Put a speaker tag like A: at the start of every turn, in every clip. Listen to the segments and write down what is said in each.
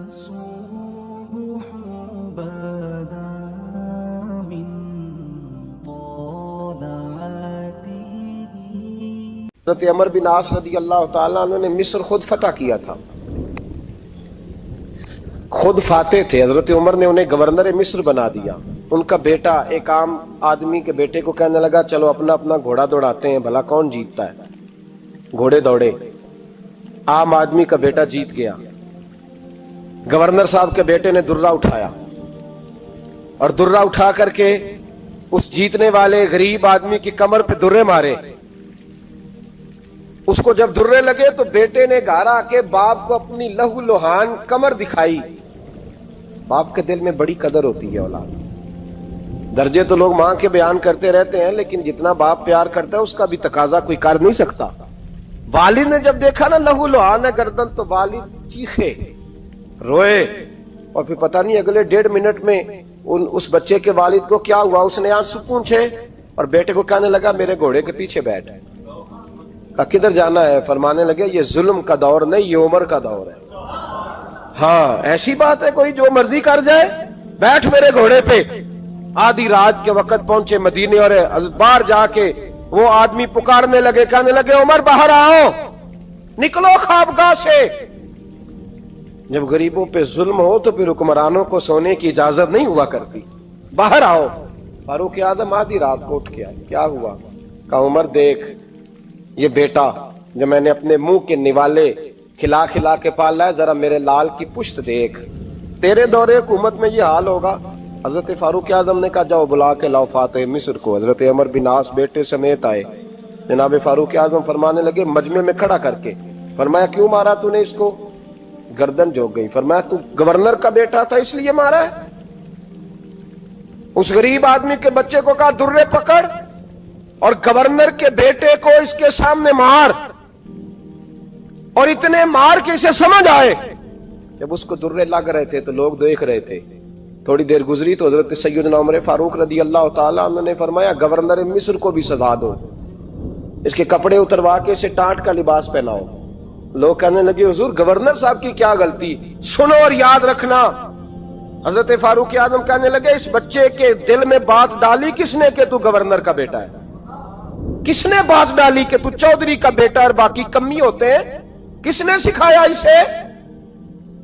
A: الصبح بدا من طلعته.
B: حضرت عمر بن عاص رضی اللہ تعالیٰ عنہ نے مصر خود فتح کیا تھا، خود فاتح تھے. حضرت عمر نے انہیں گورنر مصر بنا دیا. ان کا بیٹا ایک عام آدمی کے بیٹے کو کہنے لگا چلو اپنا اپنا گھوڑا دوڑاتے ہیں، بھلا کون جیتتا ہے. گھوڑے دوڑے، عام آدمی کا بیٹا جیت گیا. گورنر صاحب کے بیٹے نے درہ اٹھایا اور درہ اٹھا کر کے اس جیتنے والے غریب آدمی کی کمر پہ درے مارے. اس کو جب درے لگے تو بیٹے نے گھر آ کے باپ کو اپنی لہو لہان کمر دکھائی. باپ کے دل میں بڑی قدر ہوتی ہے اولاد. درجے تو لوگ ماں کے بیان کرتے رہتے ہیں، لیکن جتنا باپ پیار کرتا ہے اس کا بھی تقاضا کوئی کر نہیں سکتا. والد نے جب دیکھا نا لہو لہان ہے گردن، تو والد چیخے، روئے. اور پھر پتہ نہیں اگلے 1.5 منٹ میں اس بچے کے والد کو کیا ہوا، اس نے آنسو پونچھے اور بیٹے کو کہنے لگا میرے گھوڑے کے پیچھے بیٹھ. کدھر جانا ہے؟ فرمانے لگے یہ ظلم کا دور نہیں، یہ عمر کا دور ہے. ہاں ایسی بات ہے کوئی جو مرضی کر جائے؟ بیٹھ میرے گھوڑے پہ. آدھی رات کے وقت پہنچے مدینے اور باہر جا کے وہ آدمی پکارنے لگے، کہنے لگے عمر باہر آؤ، نکلو خوابگاہ سے. جب غریبوں پہ ظلم ہو تو پھر حکمرانوں کو سونے کی اجازت نہیں ہوا کرتی. باہر آؤ. فاروق اعظم آدھی رات کو اٹھ کے آئے. کیا ہوا؟ کہا عمر دیکھ، یہ بیٹا جو میں نے اپنے منہ کے نوالے کھلا کھلا کے پالا ہے، ذرا میرے لال کی پشت دیکھ. تیرے دور حکومت میں یہ حال ہوگا. حضرت فاروق اعظم نے کہا جاؤ بلا کے لاؤ فاتح مصر کو. حضرت عمر بن عاص بیٹے سمیت آئے. جناب فاروق اعظم فرمانے لگے مجمع میں کھڑا کر کے، فرمایا کیوں مارا تو نے اس کو؟ گردن جھک گئی. فرمایا تو گورنر کا بیٹا تھا اس لیے مارا ہے؟ اس غریب آدمی کے بچے کو کہا درے پکڑ اور گورنر کے بیٹے کو اس کے سامنے مار، اور اتنے مار کے اسے سمجھ آئے. جب اس کو درے لگ رہے تھے تو لوگ دیکھ رہے تھے. تھوڑی دیر گزری تو حضرت سیدنا عمر فاروق رضی اللہ تعالیٰ عنہ نے فرمایا گورنر مصر کو بھی سزا دو، اس کے کپڑے اتروا کے اسے ٹاٹ کا لباس پہناؤ. لوگ کہنے لگے حضور گورنر صاحب کی کیا غلطی؟ سنو اور یاد رکھنا. حضرت فاروق اعظم کہنے لگے اس بچے کے دل میں بات ڈالی کس نے کہ تو گورنر کا بیٹا ہے؟ کس نے بات ڈالی کہ تو چودھری کا بیٹا اور باقی کمی ہوتے ہیں؟ کس نے سکھایا اسے؟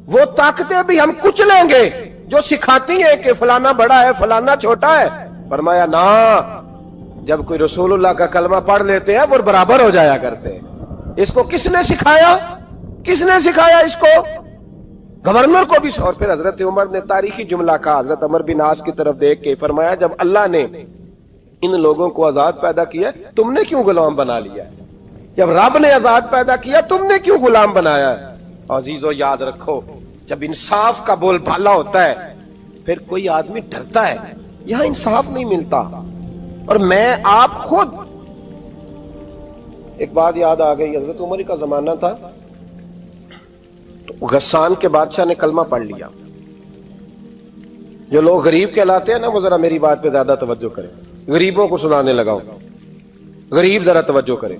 B: وہ طاقتیں بھی ہم کچھ لیں گے جو سکھاتی ہیں کہ فلانا بڑا ہے فلانا چھوٹا ہے. فرمایا نا، جب کوئی رسول اللہ کا کلمہ پڑھ لیتے ہیں وہ برابر ہو جایا کرتے ہیں. اس کو کس نے سکھایا؟ کس نے سکھایا اس کو؟ گورنر کو بھی. اور پھر حضرت عمر نے تاریخی جملہ کہا حضرت عمر بن عاص کی طرف دیکھ کے، فرمایا جب اللہ نے ان لوگوں کو آزاد پیدا کیا تم نے کیوں غلام بنا لیا؟ جب رب نے آزاد پیدا کیا تم نے کیوں غلام بنایا ہے؟ عزیزو یاد رکھو جب انصاف کا بول بالا ہوتا ہے پھر کوئی آدمی ڈرتا ہے. یہاں انصاف نہیں ملتا. اور میں آپ خود ایک بات یاد آ گئی. حضرت عمر کا زمانہ تھا تو غسان کے بادشاہ نے کلمہ پڑھ لیا. جو لوگ غریب کہلاتے ہیں نا وہ ذرا میری بات پہ زیادہ توجہ کریں. غریبوں کو سنانے لگا ہوں، غریب ذرا توجہ کریں.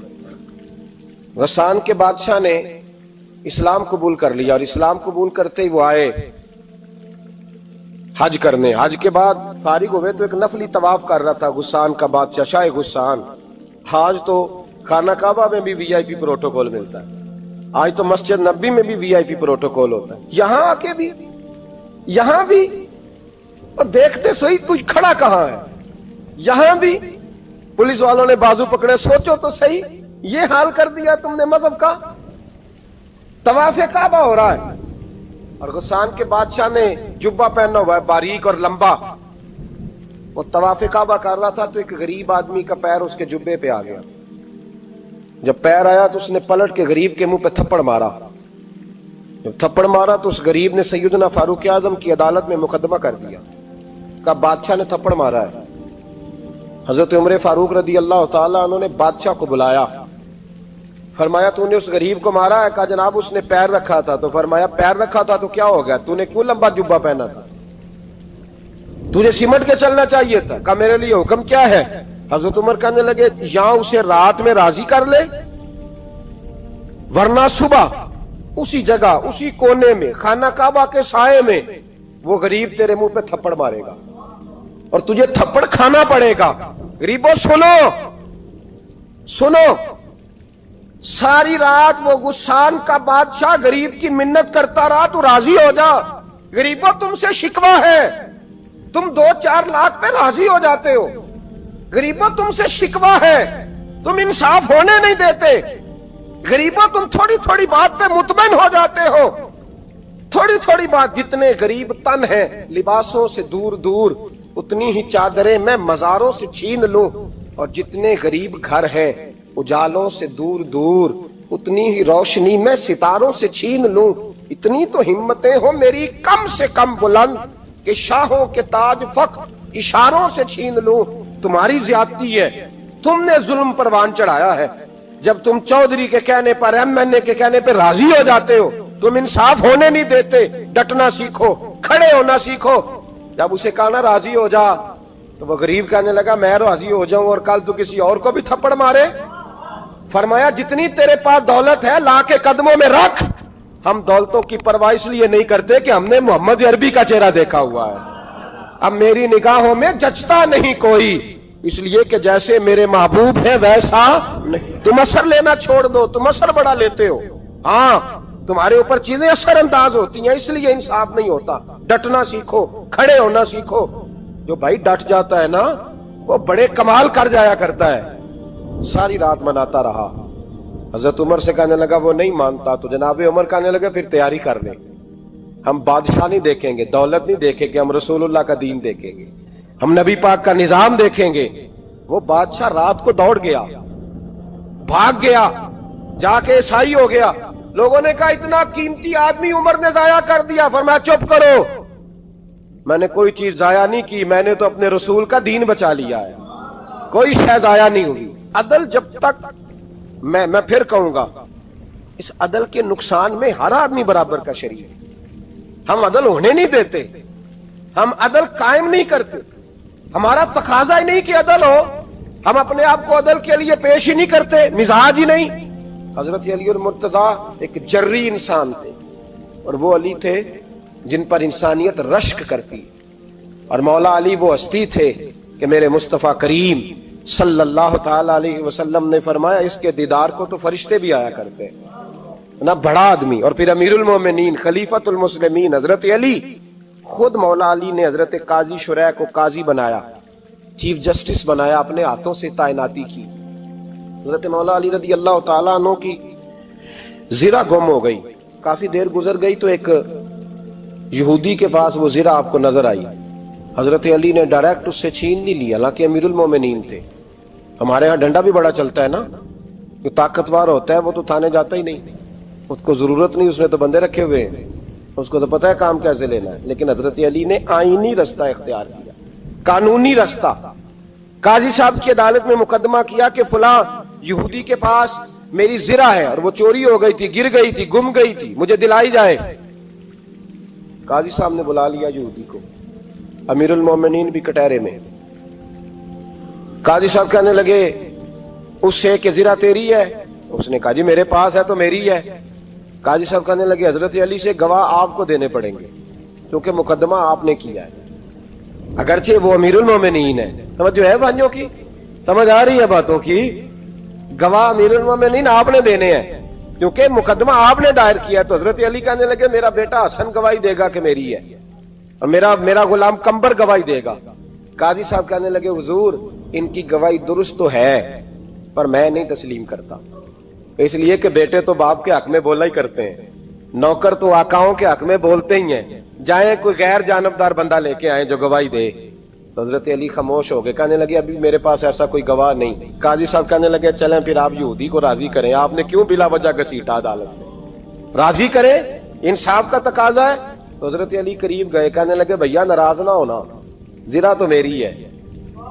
B: غسان کے بادشاہ نے اسلام قبول کر لیا، اور اسلام قبول کرتے ہی وہ آئے حج کرنے. حج کے بعد فارغ ہوئے تو ایک نفلی طواف کر رہا تھا غسان کا بادشاہ شاہ غسان. آج تو خانہ کعبہ میں بھی وی آئی پی پروٹوکول ملتا ہے، آج تو مسجد نبی میں بھی وی آئی پی پروٹوکول ہوتا ہے. یہاں آ کے بھی، یہاں بھی اور دیکھتے صحیح تو کھڑا کہاں ہے. یہاں بھی پولیس والوں نے بازو پکڑے. سوچو تو صحیح، یہ حال کر دیا تم نے مذہب کا. طواف کعبہ ہو رہا ہے اور غسان کے بادشاہ نے جبہ پہنا ہوا ہے باریک اور لمبا. وہ طواف کعبہ کر رہا تھا تو ایک غریب آدمی کا پیر اس کے جبے پہ آ گیا. جب پیر آیا تو اس نے پلٹ کے غریب کے منہ پہ تھپڑ مارا. جب تھپڑ مارا تو اس غریب نے سیدنا فاروق اعظم کی عدالت میں مقدمہ کر دیا. کہا بادشاہ نے تھپڑ مارا ہے. حضرت عمر فاروق رضی اللہ تعالیٰ عنہ نے بادشاہ کو بلایا. فرمایا تو نے اس غریب کو مارا ہے؟ کہا جناب اس نے پیر رکھا تھا. تو فرمایا پیر رکھا تھا تو کیا ہو گیا؟ تو نے کیوں لمبا جبہ پہنا تھا؟ تجھے سمٹ کے چلنا چاہیے تھا. کہا میرے لیے حکم کیا ہے؟ حضرت عمر کہنے لگے یہاں اسے رات میں راضی کر لے ورنہ صبح اسی جگہ اسی کونے میں خانہ کعبہ کے سائے میں وہ غریب تیرے منہ پہ تھپڑ مارے گا اور تجھے تھپڑ کھانا پڑے گا. غریبوں سنو سنو, ساری رات وہ غسان کا بادشاہ غریب کی منت کرتا رہا, تو راضی ہو جا. غریبوں تم سے شکوہ ہے, تم 2-4 لاکھ پہ راضی ہو جاتے ہو. غریبوں تم سے شکوہ ہے, تم انصاف ہونے نہیں دیتے. غریبوں تم تھوڑی تھوڑی بات پہ مطمئن ہو جاتے ہو. تھوڑی تھوڑی بات, جتنے غریب تن ہیں لباسوں سے دور دور, اتنی ہی چادریں میں مزاروں سے چھین لوں, اور جتنے غریب گھر ہیں اجالوں سے دور دور, اتنی ہی روشنی میں ستاروں سے چھین لوں. اتنی تو ہمتیں ہو میری کم سے کم بلند کہ شاہوں کے تاج فخر اشاروں سے چھین لوں. تمہاری زیادتی ہے, تم نے ظلم پروان چڑھایا ہے. جب تم چودھری کے کہنے پر, ایم این اے کے کہنے پہ راضی ہو جاتے ہو, تم انصاف ہونے نہیں دیتے. ڈٹنا سیکھو, کھڑے ہونا سیکھو. جب اسے کہا نا راضی ہو جا, تو وہ غریب کہنے لگا میں راضی ہو جاؤں اور کل تو کسی اور کو بھی تھپڑ مارے. فرمایا جتنی تیرے پاس دولت ہے لا کے قدموں میں رکھ. ہم دولتوں کی پرواہ اس لیے نہیں کرتے کہ ہم نے محمد عربی کا چہرہ دیکھا ہوا ہے. اب میری نگاہوں میں جچتا نہیں کوئی, اس لیے کہ جیسے میرے محبوب ہے ویسا نہیں. تم اثر لینا چھوڑ دو, تم اثر بڑا لیتے ہو. ہاں تمہارے اوپر چیزیں اثر انداز ہوتی ہیں, اس لیے انصاف نہیں ہوتا. ڈٹنا سیکھو, کھڑے ہونا سیکھو. جو بھائی ڈٹ جاتا ہے نا وہ بڑے کمال کر جایا کرتا ہے. ساری رات مناتا رہا. حضرت عمر سے کہنے لگا وہ نہیں مانتا, تو جناب عمر کہنے لگا پھر تیاری کر لیں, ہم بادشاہ نہیں دیکھیں گے, دولت نہیں دیکھیں گے, ہم رسول اللہ کا دین دیکھیں گے, ہم نبی پاک کا نظام دیکھیں گے. وہ بادشاہ رات کو دوڑ گیا, بھاگ گیا, جا کے عیسائی ہو گیا. لوگوں نے کہا اتنا قیمتی آدمی عمر نے ضائع کر دیا. فرمایا چپ کرو, میں نے کوئی چیز ضائع نہیں کی, میں نے تو اپنے رسول کا دین بچا لیا ہے, کوئی شے ضائع نہیں ہوئی. عدل جب تک, میں پھر کہوں گا, اس عدل کے نقصان میں ہر آدمی برابر کا شریک ہے. ہم عدل ہونے نہیں دیتے, ہم عدل قائم نہیں کرتے. ہمارا تقاضا ہی نہیں کہ عدل ہو, ہم اپنے آپ کو عدل کے لیے پیش ہی نہیں کرتے, مزاج ہی نہیں. حضرت علی المرتضیٰ ایک جری انسان تھے, اور وہ علی تھے جن پر انسانیت رشک کرتی, اور مولا علی وہ ہستی تھے کہ میرے مصطفیٰ کریم صلی اللہ تعالی علیہ وسلم نے فرمایا اس کے دیدار کو تو فرشتے بھی آیا کرتے نا. بڑا آدمی, اور پھر امیر المومنین خلیفۃ المسلمین حضرت علی. خود مولا علی نے حضرت قاضی شریح کو قاضی بنایا, چیف جسٹس بنایا, اپنے ہاتھوں سے تعیناتی کی. حضرت مولا علی رضی اللہ تعالیٰ عنہ کی زرہ گم ہو گئی. کافی دیر گزر گئی تو ایک یہودی کے پاس وہ زرہ آپ کو نظر آئی. حضرت علی نے ڈائریکٹ اس سے چھین نہیں لیا, حالانکہ امیر المومنین تھے. ہمارے ہاں ڈنڈا بھی بڑا چلتا ہے نا, جو طاقتور ہوتا ہے وہ تو تھانے جاتا ہی نہیں, اس کو ضرورت نہیں, اس نے تو بندے رکھے ہوئے ہیں, اس کو تو پتہ ہے کام کیسے لینا ہے. لیکن حضرت علی نے آئینی رستہ اختیار کیا, قانونی رستہ. قاضی صاحب کی عدالت میں مقدمہ کیا کہ فلاں یہودی کے پاس میری زرہ ہے اور وہ چوری ہو گئی تھی, گر گئی تھی, گم گئی تھی, مجھے دلائی جائے. قاضی صاحب نے بلا لیا یہودی کو, امیر المومنین بھی کٹہرے میں. قاضی صاحب کہنے لگے اس سے کہ زرہ تیری ہے؟ اس نے کہا جی میرے پاس ہے تو میری ہے. قاضی صاحب کہنے لگے حضرت علی سے گواہ آپ کو دینے پڑیں گے, کیونکہ مقدمہ آپ نے کیا ہے, اگرچہ وہ امیر المومنین ہے. سمجھ جو ہے بھائیوں کی, سمجھ آ رہی ہے باتوں کی. گواہ امیر المومنین آپ نے دینے ہیں, کیونکہ مقدمہ آپ نے دائر کیا. تو حضرت علی کہنے لگے میرا بیٹا حسن گواہی دے گا کہ میری ہے, اور میرا غلام کمبر گواہی دے گا. قاضی صاحب کہنے لگے حضور ان کی گواہی درست تو ہے, پر میں نہیں تسلیم کرتا, اس لیے کہ بیٹے تو باپ کے حق میں بولا ہی کرتے ہیں, نوکر تو آقاؤں کے حق میں بولتے ہی ہیں. جائیں کوئی غیر جانبدار بندہ لے کے آئیں جو گواہی دے. تو حضرت علی خاموش ہو گئے, کہنے لگے ابھی میرے پاس ایسا کوئی گواہ نہیں. قاضی صاحب کہنے لگے چلیں پھر آپ یہودی کو راضی کریں, آپ نے کیوں بلا وجہ گھسیٹا عدالت میں, راضی کریں, انصاف کا تقاضا ہے. تو حضرت علی قریب گئے, کہنے لگے بھیا ناراض نہ ہونا, زرہ تو میری ہے,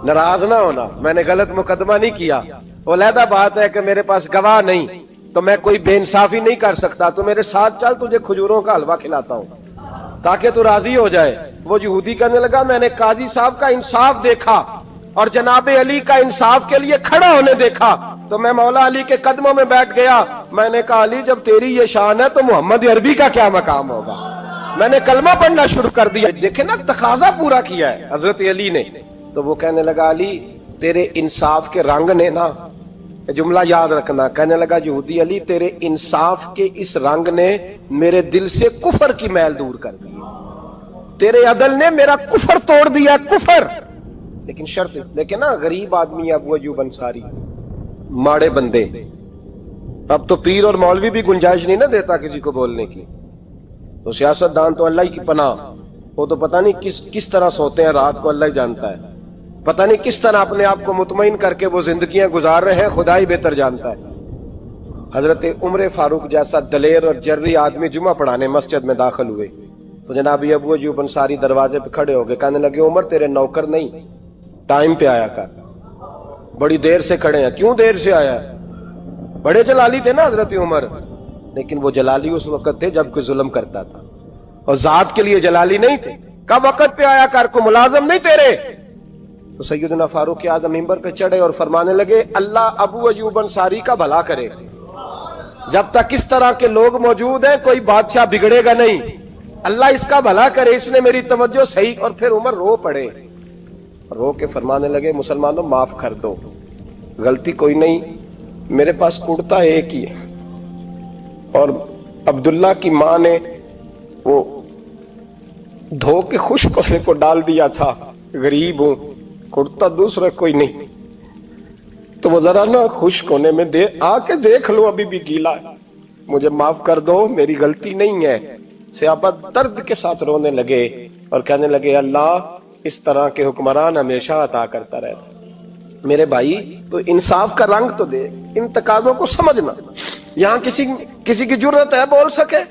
B: ناراض نہ ہونا, میں نے غلط مقدمہ نہیں کیا. علیحدہ بات ہے کہ میرے پاس گواہ نہیں تو میں کوئی بے انصافی نہیں کر سکتا, تو میرے ساتھ چل, تجھے کھجوروں کا حلوہ کھلاتا ہوں تاکہ تو راضی ہو جائے. وہ یہودی کہنے لگا میں نے قاضی صاحب کا انصاف دیکھا اور جناب علی کا انصاف کے لیے کھڑا ہونے دیکھا, تو میں مولا علی کے قدموں میں بیٹھ گیا. میں نے کہا علی جب تیری یہ شان ہے تو محمد عربی کا کیا مقام ہوگا. میں نے کلمہ پڑھنا شروع کر دیا. دیکھیں نا تقاضا پورا کیا ہے حضرت علی نے. تو وہ کہنے لگا علی تیرے انصاف کے رنگ نے نا, جملہ یاد رکھنا, کہنے لگا یہودی علی تیرے انصاف کے اس رنگ نے میرے دل سے کفر کی میل دور کر دی, تیرے عدل نے میرا کفر توڑ دیا, کفر. لیکن شرط دیکھیں نا, غریب آدمی ابو ایوب انصاری, ماڑے بندے. اب تو پیر اور مولوی بھی گنجائش نہیں نہ دیتا کسی کو بولنے کی. تو سیاست دان تو اللہ ہی کی پناہ, وہ تو پتہ نہیں کس طرح سوتے ہیں رات کو, اللہ ہی جانتا ہے. پتہ نہیں کس طرح اپنے آپ کو مطمئن کر کے وہ زندگیاں گزار رہے ہیں, خدا ہی بہتر جانتا ہے. حضرت عمر فاروق جیسا دلیر اور جرری آدمی جمعہ پڑھانے مسجد میں داخل ہوئے تو جناب ابو ایوب انصاری دروازے پہ کھڑے ہو گئے. کہنے لگے عمر تیرے نوکر نہیں, ٹائم پہ آیا کر, بڑی دیر سے کھڑے ہیں. کیوں دیر سے آیا؟ بڑے جلالی تھے نا حضرت عمر, لیکن وہ جلالی اس وقت تھے جب کوئی ظلم کرتا تھا, اور ذات کے لیے جلالی نہیں تھے. کب وقت پہ آیا کر, کو ملازم نہیں تیرے. تو سیدنا فاروق اعظم منبر پہ چڑھے اور فرمانے لگے اللہ ابو ایوب انصاری کا بھلا کرے, جب تک اس طرح کے لوگ موجود ہیں کوئی بادشاہ بگڑے گا نہیں, اللہ اس کا بھلا کرے, اس نے میری توجہ صحیح. اور پھر عمر رو پڑے, رو کے فرمانے لگے مسلمانوں معاف کر دو, غلطی کوئی نہیں, میرے پاس کرتا ایک ہی ہے, اور عبداللہ کی ماں نے وہ دھو کے خشک ہونے کو ڈال دیا تھا, غریب ہوں, کرتا دوسرا کوئی نہیں, تو وہ ذرا نا خشک ہونے میں آ کے دیکھ لو ابھی بھی گیلا ہے, مجھے معاف کر دو, میری غلطی نہیں ہے. صحابہ درد کے ساتھ رونے لگے اور کہنے لگے اللہ اس طرح کے حکمران ہمیشہ عطا کرتا رہتا. میرے بھائی تو انصاف کا رنگ تو دے, ان تقاضوں کو سمجھنا. یہاں کسی کی جرت ہے بول سکے,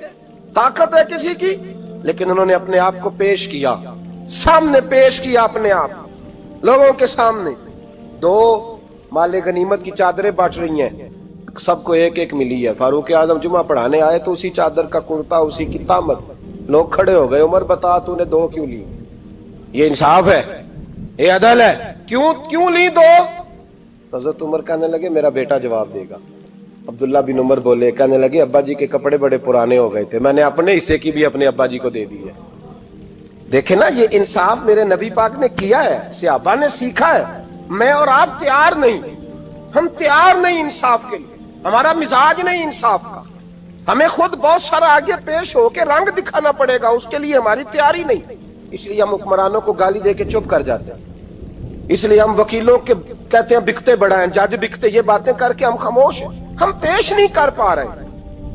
B: طاقت ہے کسی کی, لیکن انہوں نے اپنے آپ کو پیش کیا, سامنے پیش کیا اپنے آپ لوگوں کے سامنے. دو مال غنیمت کی چادریں بانٹ رہی ہیں, سب کو ایک ایک ملی ہے. فاروق اعظم جمعہ پڑھانے آئے تو اسی چادر کا کرتا, اسی کی تامت. لوگ کھڑے ہو گئے, عمر بتا تو نے دو کیوں لی؟ یہ انصاف ہے, یہ عدل ہے, کیوں لی دو؟ حضرت عمر کہنے لگے میرا بیٹا جواب دے گا. عبداللہ بن عمر بولے, کہنے لگے ابا جی کے کپڑے بڑے پرانے ہو گئے تھے, میں نے اپنے حصے کی بھی اپنے ابا جی کو دے دی ہے. دیکھیں نا یہ انصاف میرے نبی پاک نے کیا ہے, صحابہ نے سیکھا ہے. میں اور آپ تیار نہیں, ہم تیار نہیں انصاف کے لیے, ہمارا مزاج نہیں انصاف کا. ہمیں خود بہت سارا آگے پیش ہو کے رنگ دکھانا پڑے گا, اس کے لیے ہماری تیاری نہیں. اس لیے ہم حکمرانوں کو گالی دے کے چپ کر جاتے ہیں, اس لیے ہم وکیلوں کے کہتے ہیں بکتے بڑا ہیں, جج بکتے, یہ باتیں کر کے ہم خاموش ہیں. ہم پیش نہیں کر پا رہے,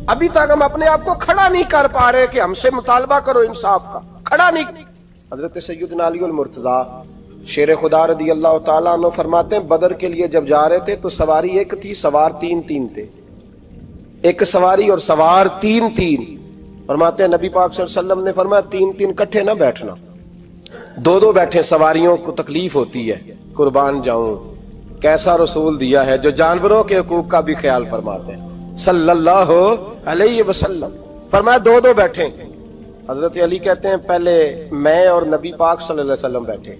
B: ابھی تک ہم اپنے آپ کو کھڑا نہیں کر پا رہے کہ ہم سے مطالبہ کرو انصاف کا, کھڑا نہیں. حضرت سیدنا علی المرتضی شیر خدا رضی اللہ تعالیٰ عنہ فرماتے ہیں بدر کے لیے جب جا رہے تھے تو سواری ایک تھی, سوار تین تھے. ایک سواری اور سوار تین. فرماتے ہیں نبی پاک صلی اللہ علیہ وسلم نے فرمایا تین کٹھے نہ بیٹھنا, دو بیٹھے, سواریوں کو تکلیف ہوتی ہے. قربان جاؤں, کیسا رسول دیا ہے جو جانوروں کے حقوق کا بھی خیال فرماتے ہیں صلی اللہ علیہ وسلم. فرمایا دو بیٹھے. حضرت علی کہتے ہیں پہلے میں اور نبی پاک صلی اللہ علیہ وسلم بیٹھے,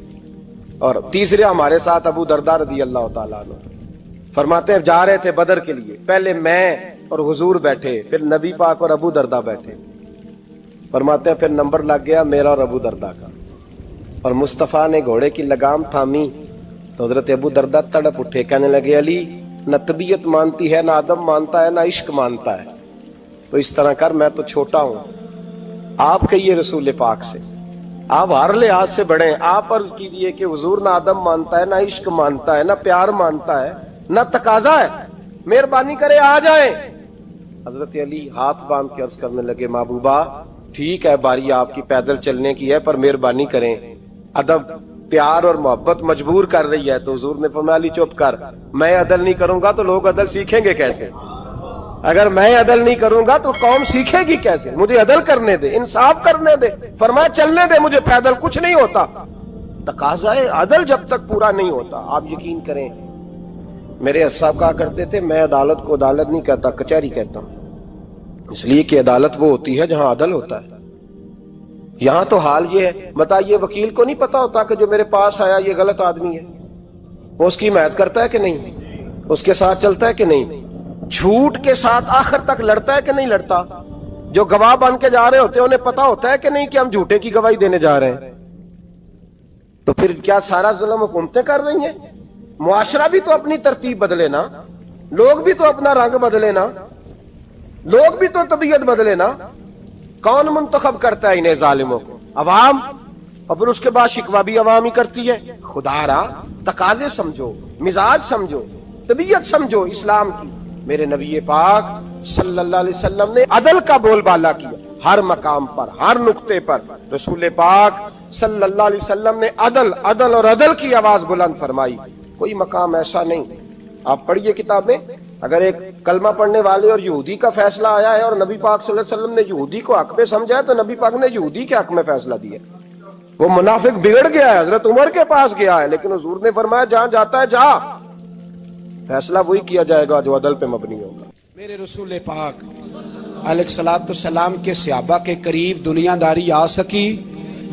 B: اور تیسرے ہمارے ساتھ ابو درداء رضی اللہ تعالیٰ عنہ. فرماتے ہیں جا رہے تھے بدر کے لیے, پہلے میں اور حضور بیٹھے, پھر نبی پاک اور ابو درداء بیٹھے. فرماتے ہیں پھر نمبر لگ گیا میرا اور ابو درداء کا, اور مصطفیٰ نے گھوڑے کی لگام تھامی تو حضرت ابو درداء تڑپ اٹھے, کہنے لگے علی نہ طبیعت مانتی ہے, نہ ادب مانتا ہے, نہ عشق مانتا ہے, تو اس طرح کر, میں تو چھوٹا ہوں, آپ کہیے رسول پاک سے, آپ ہر لحاظ سے بڑے ہیں, آپ عرض کیجئے کہ حضور نہ ادب مانتا ہے, نہ عشق مانتا ہے, نہ پیار مانتا ہے, نہ تقاضا ہے, مہربانی کرے آ جائیں. حضرت علی ہاتھ باندھ کے عرض کرنے لگے محبوبہ ٹھیک ہے باری آپ کی پیدل چلنے کی ہے, پر مہربانی کریں, ادب پیار اور محبت مجبور کر رہی ہے. تو حضور نے فرمایا علی چپ کر, میں عدل نہیں کروں گا تو لوگ عدل سیکھیں گے کیسے؟ اگر میں عدل نہیں کروں گا تو قوم سیکھے گی کیسے؟ مجھے عدل کرنے دے, انصاف کرنے دے. فرمایا چلنے دے مجھے پیدل, کچھ نہیں ہوتا. تقاضا عدل جب تک پورا نہیں ہوتا, آپ یقین کریں میرے صاحب کہا کرتے تھے میں عدالت کو عدالت نہیں کہتا, کچہری کہتا ہوں, اس لیے کہ عدالت وہ ہوتی ہے جہاں عدل ہوتا ہے. یہاں تو حال یہ ہے, بتائیے وکیل کو نہیں پتا ہوتا کہ جو میرے پاس آیا یہ غلط آدمی ہے, وہ اس کی حمایت کرتا ہے کہ نہیں؟ اس کے ساتھ چلتا ہے کہ نہیں؟ جھوٹ کے ساتھ آخر تک لڑتا ہے کہ نہیں لڑتا؟ جو گواہ بن کے جا رہے ہوتے ہیں انہیں پتا ہوتا ہے کہ نہیں کہ ہم جھوٹے کی گواہی دینے جا رہے ہیں؟ تو پھر کیا سارا ظلم حکومتیں کر رہی ہیں؟ معاشرہ بھی تو اپنی ترتیب بدلے نا، لوگ بھی تو اپنا رنگ بدلے نا، لوگ بھی تو طبیعت بدلے نا۔ کون منتخب کرتا ہے انہیں ظالموں کو؟ عوام، اور پھر اس کے بعد شکوہ بھی عوام ہی کرتی ہے۔ خدا را تقاضے سمجھو، مزاج سمجھو، طبیعت سمجھو اسلام کی۔ میرے نبی پاک صلی اللہ علیہ وسلم نے عدل کا بول بالا کیا ہر مقام پر، ہر نقطے پر۔ رسول پاک صلی اللہ علیہ وسلم نے عدل عدل اور عدل کی آواز بلند فرمائی۔ کوئی مقام ایسا نہیں۔ آپ پڑھیے کتابیں، اگر ایک کلمہ پڑھنے والے اور یہودی کا فیصلہ آیا ہے اور نبی پاک صلی اللہ علیہ وسلم نے یہودی کو حق پہ سمجھا ہے تو نبی پاک نے یہودی کے حق میں فیصلہ دیا۔ وہ منافق بگڑ گیا ہے، حضرت عمر کے پاس گیا ہے، لیکن حضور نے فرمایا جہاں جاتا ہے جا، فیصلہ وہی کیا جائے گا جو عدل پہ مبنی ہوگا۔
C: میرے رسول پاک علیہ الصلوۃ والسلام کے صحابہ کے قریب دنیا داری آ سکی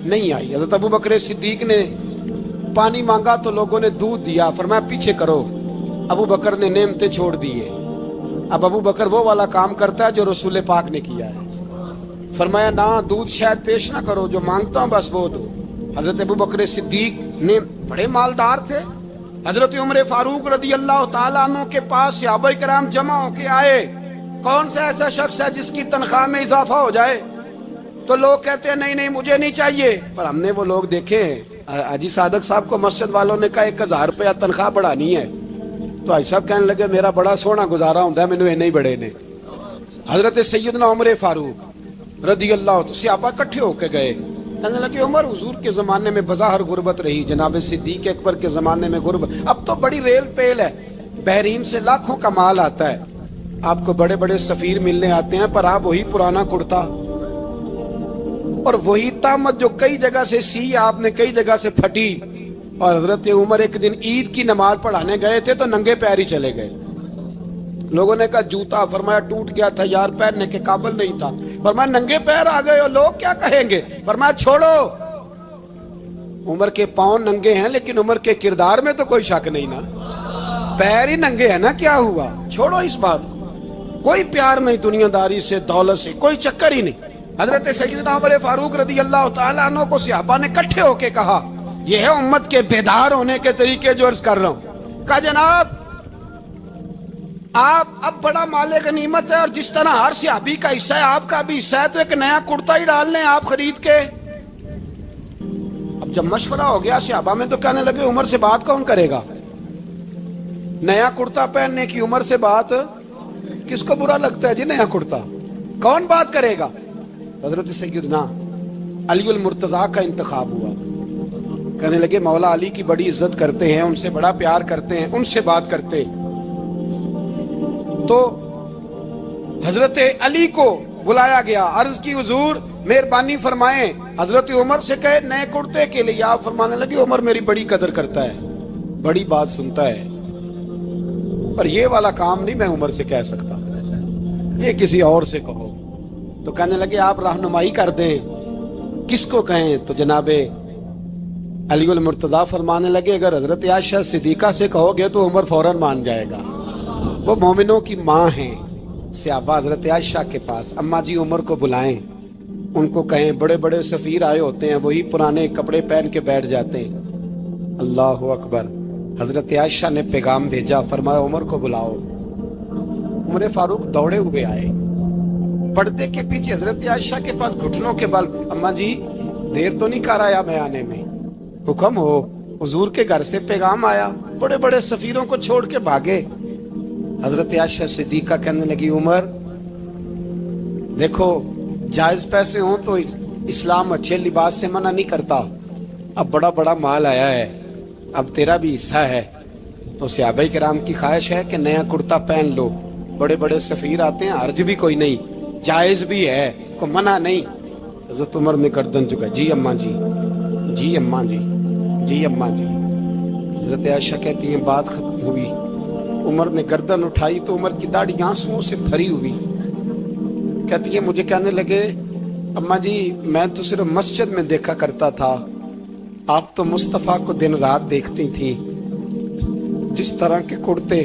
C: نہیں آئی۔ حضرت ابو بکر صدیق نے پانی مانگا تو لوگوں نے دودھ دیا، فرمایا پیچھے کرو۔ ابو بکر نے نعمتیں چھوڑ دیے۔ اب ابو بکر وہ والا کام کرتا ہے جو رسول پاک نے کیا ہے۔ فرمایا نہ دودھ شاید پیش نہ کرو، جو مانگتا ہوں بس وہ دو۔ حضرت ابو بکر صدیق نے بڑے مالدار تھے۔ حضرت عمر فاروق رضی اللہ تعالیٰ عنہ کے پاس صحابہ کرام جمع ہو کے آئے، کون سا ایسا شخص ہے جس کی تنخواہ میں اضافہ ہو جائے؟ تو لوگ کہتے ہیں نہیں نہیں مجھے نہیں چاہیے۔ پر ہم نے وہ لوگ دیکھے ہیں، حاجی صادق صاحب کو مسجد والوں نے کہا 1000 روپیہ تنخواہ بڑھانی ہے، تو حاجی صاحب کہنے لگے میرا بڑا سونا گزارا ہوتا ہے، مینوں نہیں بڑے نے۔ حضرت سیدنا عمر فاروق رضی اللہ عنہ صحابہ اکٹھے ہو کے گئے، کہنے لگے عمر حضور کے زمانے میں بظاہر غربت رہی، جناب صدیق اکبر کے زمانے میں غربت، اب تو بڑی ریل پیل ہے، بحرین سے لاکھوں کا مال آتا ہے، آپ کو بڑے بڑے سفیر ملنے آتے ہیں، پر آپ وہی پرانا کرتا اور وہی طامت جو کئی جگہ سے سی آپ نے کئی جگہ سے پھٹی۔ اور حضرت عمر ایک دن عید کی نماز پڑھانے گئے تھے تو ننگے پیر ہی چلے گئے۔ لوگوں نے کہا جوتا، فرمایا ٹوٹ گیا تھا یار، پہننے کے قابل نہیں تھا۔ فرمایا ننگے پیر آ گئے اور لوگ کیا کہیں گے؟ فرمایا چھوڑو، عمر کے پاؤں ننگے ہیں لیکن عمر کے کردار میں تو کوئی شک نہیں نا، پیر ہی ننگے ہیں نا، کیا ہوا؟ چھوڑو اس بات کو، کوئی پیار نہیں دنیا داری سے، دولت سے کوئی چکر ہی نہیں۔ حضرت سیدنا عمر فاروق رضی اللہ تعالیٰ عنہ کو صحابہ نے اکٹھے ہو کے کہا، یہ ہے امت کے بیدار ہونے کے طریقے جو عرض کر رہا ہوں۔ کہا جناب آپ اب بڑا مال غنیمت ہے اور جس طرح ہر صحابی کا حصہ ہے آپ کا بھی حصہ ہے، تو ایک نیا کرتا ہی ڈال لیں آپ خرید کے۔ اب جب مشورہ ہو گیا صحابہ میں تو کہنے لگے عمر سے بات کون کرے گا؟ نیا کرتا پہننے کی عمر سے بات کس کو برا لگتا ہے جی؟ نیا کرتا کون بات کرے گا؟ حضرت سیدنا علی المرتضیٰ کا انتخاب ہوا۔ کہنے لگے مولا علی کی بڑی عزت کرتے ہیں، ان سے بڑا پیار کرتے ہیں، ان سے بات کرتے ہیں۔ تو حضرت علی کو بلایا گیا، عرض کی حضور مہربانی فرمائیں، حضرت عمر سے کہے نئے کرتے کے لیے۔ آپ فرمانے لگے عمر میری بڑی قدر کرتا ہے، بڑی بات سنتا ہے، پر یہ والا کام نہیں میں عمر سے کہہ سکتا، یہ کسی اور سے کہو۔ تو کہنے لگے آپ رہنمائی کر دیں، کس کو کہیں؟ تو جناب علی المرتضیٰ فرمانے لگے اگر حضرت عائشہ صدیقہ سے کہو گے تو عمر فوراً مان جائے گا، وہ مومنوں کی ماں ہیں۔ صحابہ حضرت عائشہ کے پاس، اماں جی عمر کو بلائیں، ان کو کہیں بڑے بڑے سفیر آئے ہوتے ہیں، وہی پرانے کپڑے پہن کے بیٹھ جاتے ہیں۔ اللہ اکبر۔ حضرت عائشہ نے پیغام بھیجا، فرمایا عمر کو بلاؤ۔ عمر فاروق دوڑے ہوئے آئے، پردے کے پیچھے حضرت عائشہ کے پاس گھٹنوں کے بل، اماں جی دیر تو نہیں کر آیا میں آنے میں؟ حکم ہو، حضور کے گھر سے پیغام آیا، بڑے بڑے سفیروں کو چھوڑ کے بھاگے۔ حضرت عائشہ صدیقہ کہنے لگی عمر دیکھو جائز پیسے ہوں تو اسلام اچھے لباس سے منع نہیں کرتا، اب بڑا بڑا مال آیا ہے، اب تیرا بھی حصہ ہے، تو صحابہ کرام کی خواہش ہے کہ نیا کرتا پہن لو، بڑے بڑے سفیر آتے ہیں، حرج بھی کوئی نہیں، جائز بھی ہے، کو منع نہیں۔ حضرت عمر نے گردن جھکا، جی اماں جی، جی اماں جی، جی اماں جی۔ حضرت عائشہ کہتی ہیں بات ختم ہوئی، عمر نے گردن اٹھائی تو عمر کی داڑھی آنسوؤں سے بھری ہوئی، کہتی ہے مجھے کہنے لگے اماں جی میں تو صرف مسجد میں دیکھا کرتا تھا، آپ تو مصطفیٰ کو دن رات دیکھتی تھیں، جس طرح کے کرتے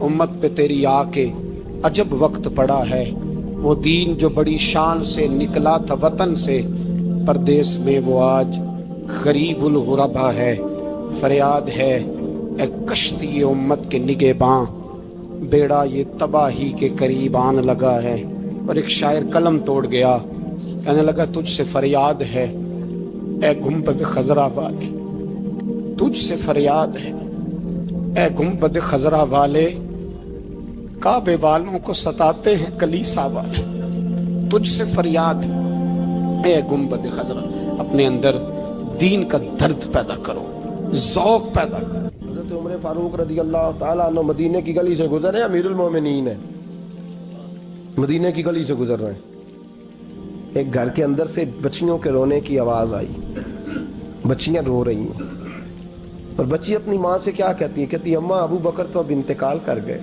C: امت پہ تیری آ کے عجب وقت پڑا ہے، وہ دین جو بڑی شان سے نکلا تھا وطن سے، پردیس میں وہ آج غریب الغربا ہے۔ فریاد ہے اے کشتی امت کے نگہباں، بیڑا یہ تباہی کے قریب آن لگا ہے۔ اور ایک شاعر قلم توڑ گیا، کہنے لگا تجھ سے فریاد ہے اے گنبد خضرا والے، تجھ سے فریاد ہے اے گنبد خضرا والے، کعبے والوں کو ستاتے ہیں کلیسا والے۔ تجھ سے فریاد ہے اے گنبد خضرا، اپنے اندر دین کا درد پیدا کرو، ذوق پیدا کرو۔
B: حضرت عمر فاروق رضی اللہ تعالیٰ عنہ مدینے کی گلی سے گزر رہے ہیں، امیر المومنین ہے، مدینے کی گلی سے گزر رہے ہیں، ایک گھر کے اندر سے بچیوں کے رونے کی آواز آئی، بچیاں رو رہی ہیں، اور بچی اپنی ماں سے کیا کہتی ہے؟ کہتی ہے اماں ابو بکر تو اب انتقال کر گئے،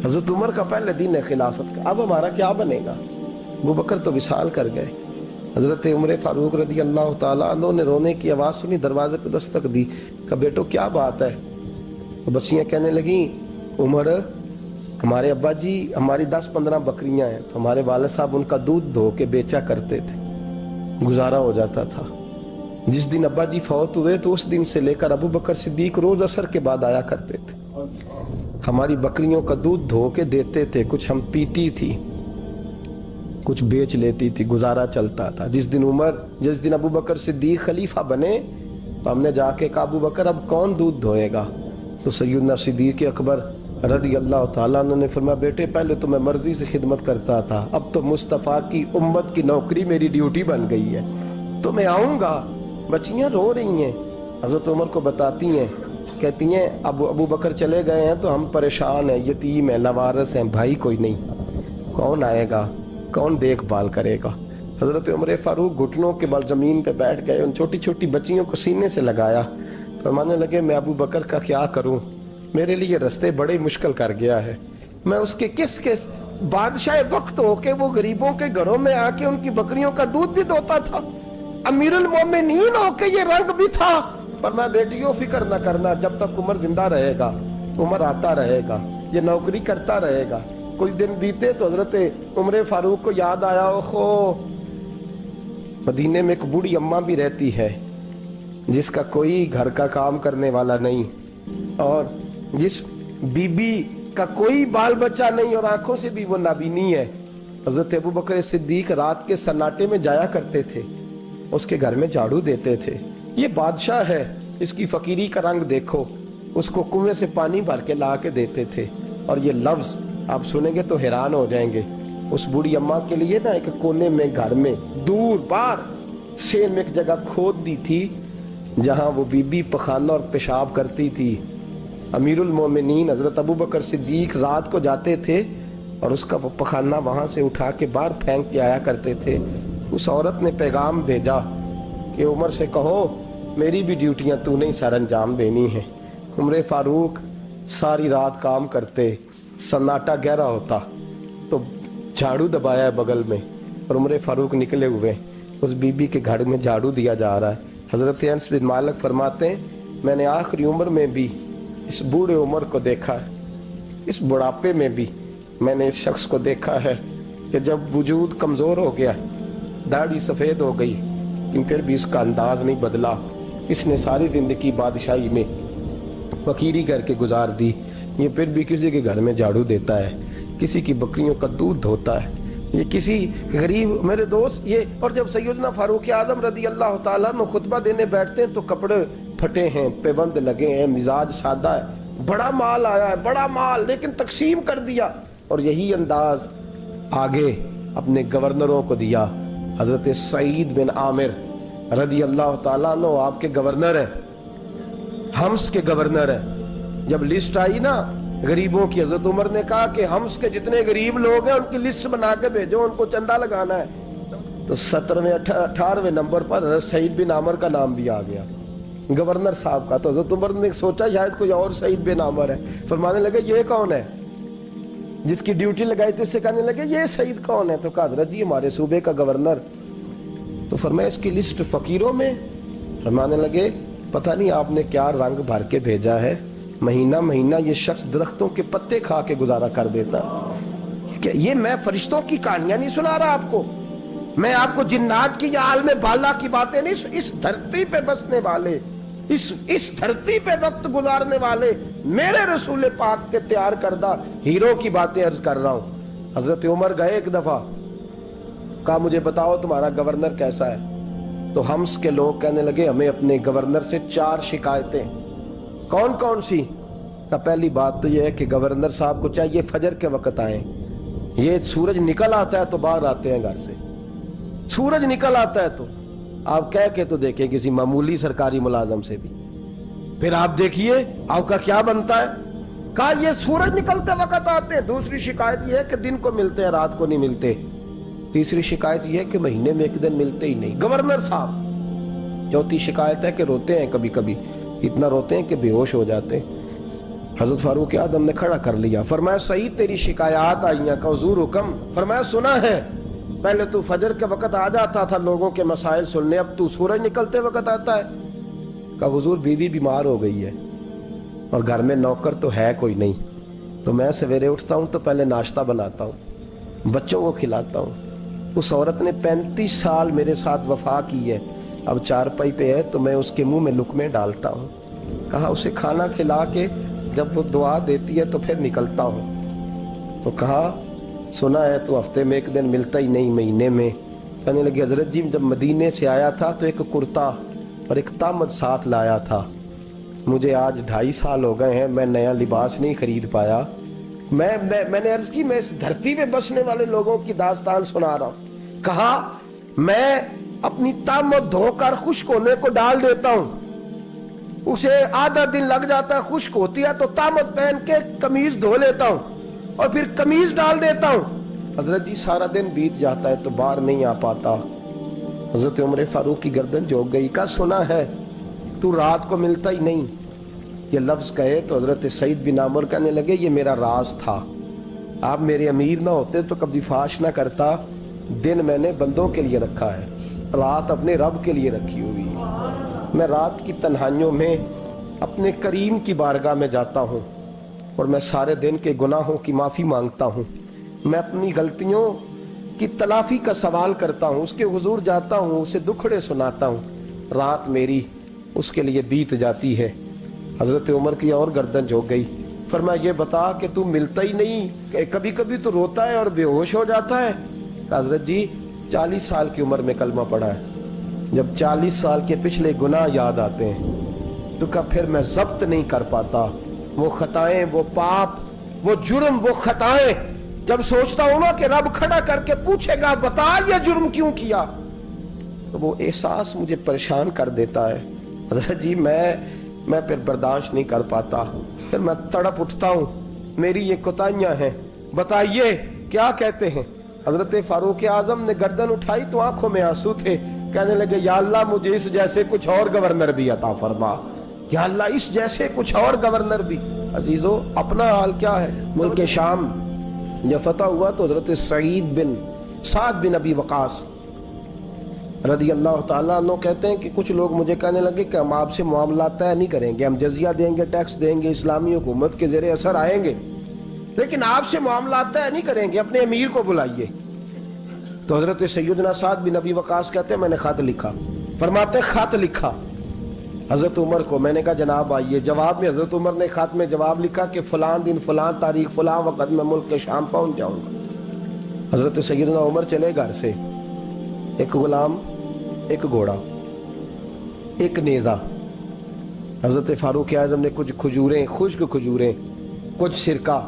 B: حضرت عمر کا پہلے دن ہے خلافت کا، اب ہمارا کیا بنے گا؟ ابو بکر تو وصال کر گئے۔ حضرت عمر فاروق رضی اللہ تعالیٰ عنہ نے رونے کی آواز سنی، دروازے پہ دستک دی، کہا بیٹو کیا بات ہے؟ تو بچیاں کہنے لگیں عمر ہمارے ابا جی ہماری 10-15 بکریاں ہیں، تو ہمارے والد صاحب ان کا دودھ دھو کے بیچا کرتے تھے، گزارا ہو جاتا تھا۔ جس دن ابا جی فوت ہوئے تو اس دن سے لے کر ابو بکر صدیق روز عصر کے بعد آیا کرتے تھے، ہماری بکریوں کا دودھ دھو کے دیتے تھے، کچھ ہم پیتی تھی، کچھ بیچ لیتی تھی، گزارا چلتا تھا۔ جس دن ابو بکر صدیق خلیفہ بنے تو ہم نے جا کے کہا ابو بکر اب کون دودھ دھوئے گا؟ تو سیدنا صدیق اکبر رضی اللہ تعالیٰ عنہ نے فرمایا بیٹے پہلے تو میں مرضی سے خدمت کرتا تھا، اب تو مصطفیٰ کی امت کی نوکری میری ڈیوٹی بن گئی ہے، تو میں آؤں گا۔ بچیاں رو رہی ہیں، حضرت عمر کو بتاتی ہیں، کہتی ہیں ابو بکر چلے گئے ہیں تو ہم پریشان ہیں، یتیم ہیں، لاوارث ہیں، بھائی کوئی نہیں، کون آئے گا، کون دیکھ بھال کرے گا؟ حضرت عمر فاروق گھٹنوں کے بل زمین پہ بیٹھ گئے، ان چھوٹی چھوٹی بچیوں کو سینے سے لگایا، فرمانے لگے میں ابو بکر کا کیا کروں، میرے لیے رستے بڑے مشکل کر گیا ہے، میں اس کے کس بادشاہ وقت ہو کے وہ غریبوں کے گھروں میں آ کے ان کی بکریوں کا دودھ بھی دوتا تھا، امیر المومنین ہو کے یہ رنگ بھی تھا۔ فرمایا بیٹیوں فکر نہ کرنا، جب تک عمر زندہ رہے گا، عمر آتا رہے گا، یہ نوکری کرتا رہے گا۔ کچھ دن بیتے تو حضرت عمر فاروق کو یاد آیا اوہو مدینے میں ایک بوڑھی اماں بھی رہتی ہے جس کا کوئی گھر کا کام کرنے والا نہیں، اور جس بی بی کا کوئی بال بچہ نہیں، اور آنکھوں سے بھی وہ نابینی ہے۔ حضرت ابو بکر صدیق رات کے سناٹے میں جایا کرتے تھے، اس کے گھر میں جھاڑو دیتے تھے۔ یہ بادشاہ ہے، اس کی فقیری کا رنگ دیکھو، اس کو کنویں سے پانی بھر کے لا کے دیتے تھے۔ اور یہ لفظ آپ سنیں گے تو حیران ہو جائیں گے، اس بوڑھی اماں کے لیے نا ایک کونے میں گھر میں دور باہر شیر میں ایک جگہ کھود دی تھی جہاں وہ بی بی پخانہ اور پیشاب کرتی تھی۔ امیر المومنین حضرت ابو بکر صدیق رات کو جاتے تھے اور اس کا وہ پخانہ وہاں سے اٹھا کے باہر پھینک کے آیا کرتے تھے۔ اس عورت نے پیغام بھیجا کہ عمر سے کہو میری بھی ڈیوٹیاں تو نہیں سر انجام دینی ہیں۔ عمر فاروق ساری رات کام کرتے، سناٹا گہرا ہوتا تو جھاڑو دبایا ہے بغل میں، اور عمر فاروق نکلے ہوئے، اس بی بی کے گھر میں جھاڑو دیا جا رہا ہے۔ حضرت انس بن مالک فرماتے ہیں میں نے آخری عمر میں بھی اس بوڑھے عمر کو دیکھا ہے، اس بڑھاپے میں بھی میں نے اس شخص کو دیکھا ہے کہ جب وجود کمزور ہو گیا، داڑھی سفید ہو گئی، لیکن پھر بھی اس کا انداز نہیں بدلا۔ اس نے ساری زندگی بادشاہی میں فقیری کر کے گزار دی، یہ پھر بھی کسی کے گھر میں جھاڑو دیتا ہے، کسی کی بکریوں کا دودھ دھوتا ہے، یہ کسی غریب میرے دوست یہ۔ اور جب سیدنا فاروق اعظم رضی اللہ تعالیٰ عنہ خطبہ دینے بیٹھتے ہیں تو کپڑے پھٹے ہیں، پیبند لگے ہیں، مزاج سادہ ہے، بڑا مال آیا ہے، بڑا مال، لیکن تقسیم کر دیا، اور یہی انداز آگے اپنے گورنروں کو دیا۔ حضرت سعید بن عامر رضی اللہ تعالیٰ عنہ آپ کے گورنر ہیں، حمص کے گورنر ہیں۔ جب لسٹ آئی نا غریبوں کی، حضرت عمر نے کہا کہ حمص کے جتنے غریب لوگ ہیں ان کی لسٹ بنا کے بھیجو، ان کو چندہ لگانا ہے۔ تو 17ویں 18ویں نمبر پر حضرت سعید بن عامر کا نام بھی آ گیا، گورنر صاحب کا۔ تو حضرت عمر نے سوچا شاید کوئی اور سعید بن عامر ہے، فرمانے لگے یہ کون ہے؟ جس کی ڈیوٹی لگائی تھی اس سے کہنے لگے یہ سعید کون ہے؟ تو کہا حضرت جی ہمارے صوبے کا گورنر۔ تو فرمایا اس کی لسٹ فقیروں میں؟ فرمانے لگے پتہ نہیں آپ نے کیا رنگ بھر کے بھیجا ہے، مہینہ مہینہ یہ شخص درختوں کے پتے کھا کے گزارا کر دیتا. کہ یہ میں فرشتوں کی کہانیاں نہیں سنا رہا آپ کو, میں آپ کو جنات کی یا عالم بالا کی باتیں نہیں, اس دھرتی پہ بسنے والے, اس دھرتی پہ وقت گزارنے والے میرے رسول پاک کے تیار کردہ ہیرو کی باتیں عرض کر رہا ہوں. حضرت عمر گئے ایک دفعہ, کہا مجھے بتاؤ تمہارا گورنر کیسا ہے. تو ہمس کے لوگ کہنے لگے ہمیں اپنے گورنر سے 4 شکایتیں. کون کون سی؟ تو پہلی بات تو یہ ہے کہ گورنر صاحب کو چاہیے فجر کے وقت آئیں. یہ سورج نکل آتا ہے تو باہر آتے ہیں گھر سے, سورج نکل آتا ہے تو آپ کہہ کے تو دیکھیں کسی معمولی سرکاری ملازم سے بھی, پھر آپ دیکھیے آپ کا کیا بنتا ہے. کہا یہ سورج نکلتے وقت آتے ہیں. دوسری شکایت یہ ہے کہ دن کو ملتے ہیں رات کو نہیں ملتے. تیسری شکایت یہ ہے کہ مہینے میں ایک دن ملتے ہی نہیں گورنر صاحب. چوتھی شکایت ہے کہ روتے ہیں کبھی کبھی, اتنا روتے ہیں کہ بے ہوش ہو جاتے ہیں. حضرت فاروق اعظم نے کھڑا کر لیا, فرمایا صحیح تیری شکایات آئی ہیں. کہ حضور حکم. فرمایا سنا ہے, پہلے تو فجر کے وقت آ جاتا تھا لوگوں کے مسائل سننے, اب تو سورج نکلتے وقت آتا ہے. کہ حضور بیوی بیمار ہو گئی ہے اور گھر میں نوکر تو ہے کوئی نہیں, تو میں سویرے اٹھتا ہوں تو پہلے ناشتہ بناتا ہوں, بچوں کو کھلاتا ہوں. اس عورت نے 35 سال میرے ساتھ وفا کی ہے, اب چارپائی پہ ہے تو میں اس کے منہ میں لقمے ڈالتا ہوں. کہا اسے کھانا کھلا کے جب وہ دعا دیتی ہے تو پھر نکلتا ہوں. تو کہا سنا ہے تو ہفتے میں ایک دن ملتا ہی نہیں مہینے میں. کہنے لگے حضرت جی جب مدینے سے آیا تھا تو ایک کرتا اور ایک تامد ساتھ لایا تھا, مجھے آج 2.5 سال ہو گئے ہیں, میں نیا لباس نہیں خرید پایا. میں نے عرض کی میں اس دھرتی پہ بسنے والے لوگوں کی داستان سنا رہا ہوں. کہا میں اپنی تامد دھو کر خشک ہونے کو ڈال دیتا ہوں, اسے آدھا دن لگ جاتا ہے, خشک ہوتی ہے تو تامد پہن کے قمیض دھو لیتا ہوں اور پھر قمیض ڈال دیتا ہوں. حضرت جی سارا دن بیت جاتا ہے تو باہر نہیں آ پاتا. حضرت عمر فاروق کی گردن جھک گئی. کا سنا ہے تو رات کو ملتا ہی نہیں. یہ لفظ کہے تو حضرت سعید بن عامر کہنے لگے یہ میرا راز تھا, آپ میرے امیر نہ ہوتے تو کبھی فاش نہ کرتا. دن میں نے بندوں کے لیے رکھا ہے, رات اپنے رب کے لیے رکھی ہوئی ہے. میں رات کی تنہائیوں میں اپنے کریم کی بارگاہ میں جاتا ہوں اور میں سارے دن کے گناہوں کی معافی مانگتا ہوں. میں اپنی غلطیوں کی تلافی کا سوال کرتا ہوں, اس کے حضور جاتا ہوں, اسے دکھڑے سناتا ہوں. رات میری اس کے لیے بیت جاتی ہے. حضرت عمر کی اور گردن جھک گئی. فرمایا یہ بتا کہ تو ملتا ہی نہیں, کہ کبھی کبھی تو روتا ہے اور بے ہوش ہو جاتا ہے. حضرت جی 40 سال کی عمر میں کلمہ پڑھا ہے, جب 40 سال کے پچھلے گناہ یاد آتے ہیں تو پھر میں ضبط نہیں کر پاتا. وہ خطائیں, وہ پاپ, وہ جرم, وہ خطائیں جب سوچتا ہوں نا کہ رب کھڑا کر کے پوچھے گا بتا یہ جرم کیوں کیا, تو وہ احساس مجھے پریشان کر دیتا ہے. حضرت جی میں پھر برداشت نہیں کر پاتا, پھر میں تڑپ اٹھتا ہوں, میری یہ کوتاہیاں ہیں, بتائیے کیا کہتے ہیں. حضرت فاروق اعظم نے گردن اٹھائی تو آنکھوں میں آنسو تھے. کہنے لگے یا اللہ مجھے اس جیسے کچھ اور گورنر بھی عطا فرما, یا اللہ اس جیسے کچھ اور گورنر بھی. عزیزو اپنا حال کیا ہے. ملک شام جب فتح ہوا تو حضرت سعد بن ابی وقاص رضی اللہ تعالیٰ عنہ کہتے ہیں کہ کچھ لوگ مجھے کہنے لگے کہ ہم آپ سے معاملات طے نہیں کریں گے, ہم جزیہ دیں گے, ٹیکس دیں گے, اسلامی حکومت کے زیر اثر آئیں گے, لیکن آپ سے معاملات طے نہیں کریں گے, اپنے امیر کو بلائیے. تو حضرت سیدنا سعد بن ابی وقاص کہتے ہیں میں نے خط لکھا. فرماتے خط لکھا حضرت عمر کو. میں نے کہا جناب آئیے. جواب میں حضرت عمر نے خط میں جواب لکھا کہ فلان دن فلان تاریخ فلان وقت میں ملک کے شام پہنچ جاؤں گا. حضرت سیدنا عمر چلے گھر سے, ایک غلام, ایک گھوڑا, ایک نیزہ. حضرت فاروق اعظم نے کچھ کھجوریں, خشک کھجوریں, کچھ سرکہ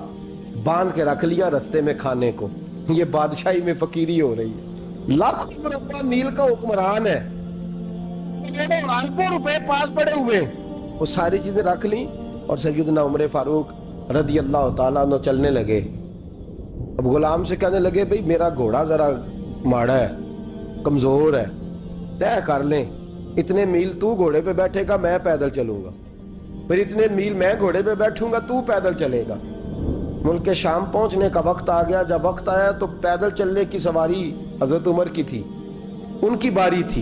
B: باندھ کے رکھ لیا رستے میں کھانے کو. یہ بادشاہی میں فقیری ہو رہی ہے. لاکھوں مربع میل کا حکمران ہے, لاکھوں روپے پاس پڑے ہوئے, وہ ساری چیزیں رکھ لیں اور سیدنا عمر فاروق رضی اللہ تعالیٰ عنہ چلنے لگے. اب غلام سے کہنے لگے بھئی میرا گھوڑا ذرا ماڑا ہے, کمزور ہے, طے کر لیں اتنے میل تو گھوڑے پہ بیٹھے گا, میں پیدل چلوں گا, پھر اتنے میل میں گھوڑے پہ بیٹھوں گا, تو پیدل چلے گا. ملک شام پہنچنے کا وقت آ گیا. جب وقت آیا تو پیدل چلنے کی سواری حضرت عمر کی تھی, ان کی باری تھی.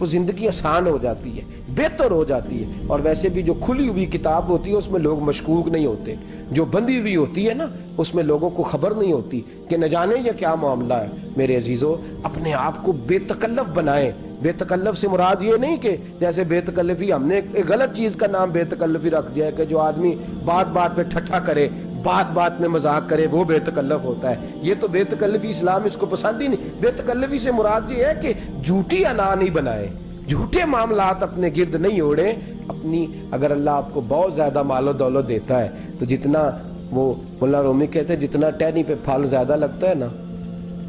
B: وہ زندگی آسان ہو جاتی ہے، بہتر ہو جاتی ہے. اور ویسے بھی جو کھلی ہوئی کتاب ہوتی ہے اس میں لوگ مشکوک نہیں ہوتے، جو بندی ہوئی ہوتی ہے نا اس میں لوگوں کو خبر نہیں ہوتی کہ نہ جانے یہ کیا معاملہ ہے. میرے عزیزو، اپنے آپ کو بے تکلف بنائیں. بے تکلف سے مراد یہ نہیں کہ جیسے بے تکلفی ہم نے ایک غلط چیز کا نام بے تکلفی رکھ دیا ہے کہ جو آدمی بات بات پہ ٹھٹھا کرے، بات بات میں مذاق کرے، وہ بے تکلف ہوتا ہے. یہ تو بے تکلفی اسلام اس کو پسند ہی نہیں. بے تکلفی سے مراد یہ ہے کہ جھوٹی انا نہیں بنائے، جھوٹے معاملات اپنے گرد نہیں اوڑے. اپنی اگر اللہ آپ کو بہت زیادہ مال و دولت دیتا ہے تو جتنا وہ مولانا رومی کہتے ہیں جتنا ٹہنی پہ پھل زیادہ لگتا ہے نا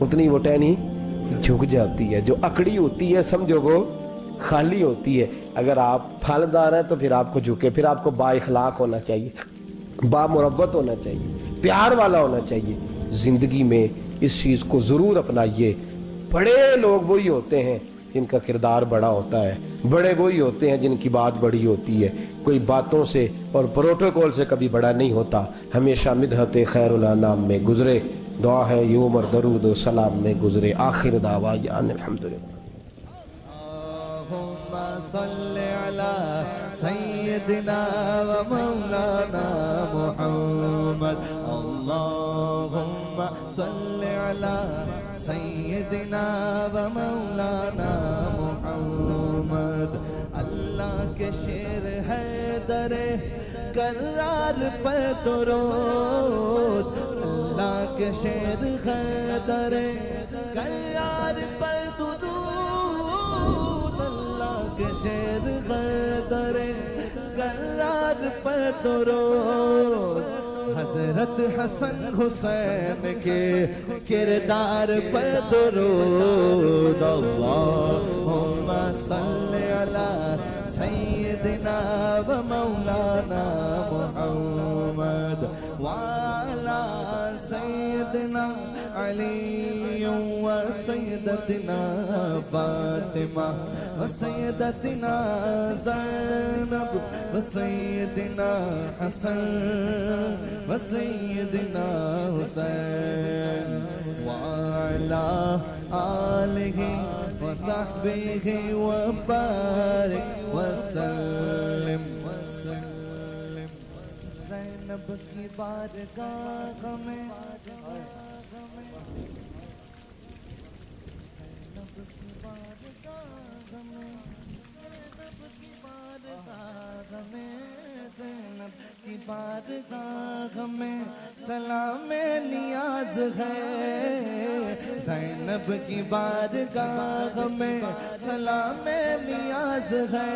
B: اتنی وہ ٹہنی جھک جاتی ہے. جو اکڑی ہوتی ہے سمجھو وہ خالی ہوتی ہے. اگر آپ پھلدار ہیں تو پھر آپ کو جھکے، پھر آپ کو با اخلاق ہونا چاہیے، با مربت ہونا چاہیے، پیار والا ہونا چاہیے. زندگی میں اس چیز کو ضرور اپنائیے. بڑے لوگ وہی ہوتے ہیں جن کا کردار بڑا ہوتا ہے، بڑے وہی ہوتے ہیں جن کی بات بڑی ہوتی ہے. کوئی باتوں سے اور پروٹوکول سے کبھی بڑا نہیں ہوتا. ہمیشہ مدحت خیر الانام میں گزرے، دعا ہے یہ عمر درود و سلام میں گزرے. آخر دعوانا الحمدللہ.
A: اللهم صل على سيدنا ومولانا محمد. اللهم صل على سيدنا ومولانا محمد. اللہ کے شیر ہے در کرار پر درود، اللہ کے شیر ہے در کرار پر درود، کے شیر غدر کرار پر درود. حضرت حسن حسین کے کردار پر درود. اللہم صل علی سیدنا و مولانا محمد وعلی سیدنا علی و سیدتنا فاطمہ و سیدتنا زینب و سیدنا حسن و سیدنا حسین وعلی آلہ و صحبہ و بارک وسلم. زینب کی بارگاہ میں زینب کی بارگاہ میں سلام نیاز ہے. زینب کی بارگاہ میں سلام نیاز ہے.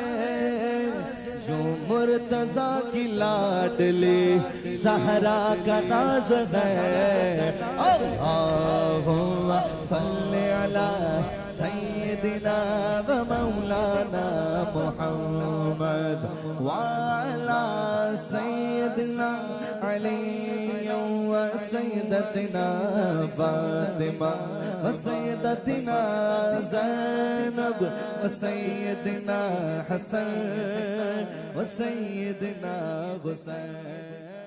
A: جو مرتضیٰ کی لاڈلی زہرا کا ناز ہے. اللہم صلی علی سیدنا و مولانا محمد وعلی سیدنا علی و سیدتنا فاطمہ و سیدتنا زینب و سیدنا حسن و سیدنا حسین.